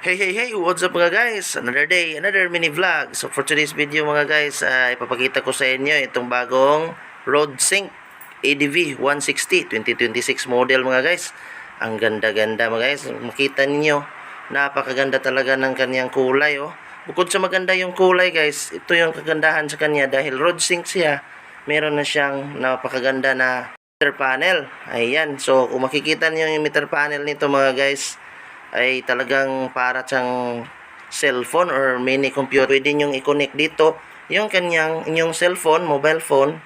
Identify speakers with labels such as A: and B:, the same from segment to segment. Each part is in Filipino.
A: Hey, what's up mga guys? Another day, another mini vlog. So for today's video mga guys, ipapakita ko sa inyo itong bagong RoadSync ADV 160 2026 model mga guys. Ang ganda-ganda mga guys. Makita niyo, napakaganda talaga ng kanyang kulay oh. Bukod sa maganda yung kulay guys, ito yung kagandahan sa kanya dahil RoadSync siya. Meron na siyang napakaganda na meter panel. Ayan, so kung makikita niyo yung meter panel nito mga guys, ay talagang para siyang cellphone or mini computer. Pwede nyong i-connect dito yung inyong cellphone, mobile phone,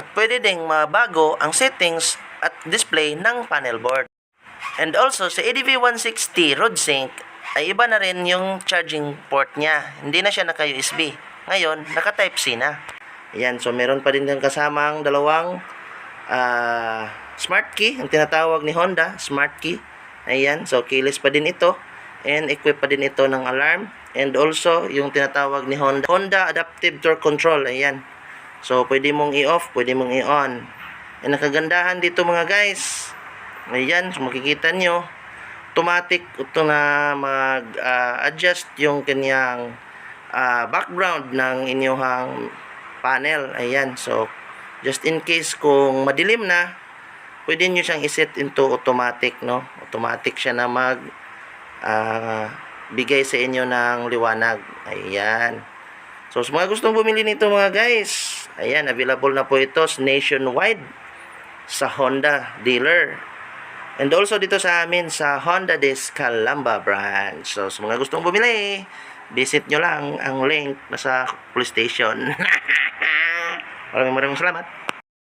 A: at pwede ding mabago ang settings at display ng panel board. And also sa ADV 160 RoadSync ay iba na rin yung charging port niya. Hindi na siya naka USB. Ngayon, naka Type C na. Ayan, so meron pa din yung kasamang dalawang smart key, ang tinatawag ni Honda, smart key. Ayan, so keyless pa din ito and equip pa din ito ng alarm and also yung tinatawag ni Honda Adaptive Torque Control. Ayan, so pwede mong i-off, pwede mong i-on. And nakagandahan dito mga guys, ayan, so makikita nyo automatic ito na mag-adjust yung kanyang background ng inyong panel. Ayan, so just in case kung madilim na, pwede nyo siyang iset into automatic, no? Automatic siya na mag bigay sa inyo ng liwanag. Ayan. So, sa mga gustong bumili nito mga guys, ayan, available na po ito nationwide sa Honda dealer. And also dito sa amin sa Honda Calamba branch. So, sa mga gustong bumili, visit nyo lang ang link nasa police station. Maraming salamat.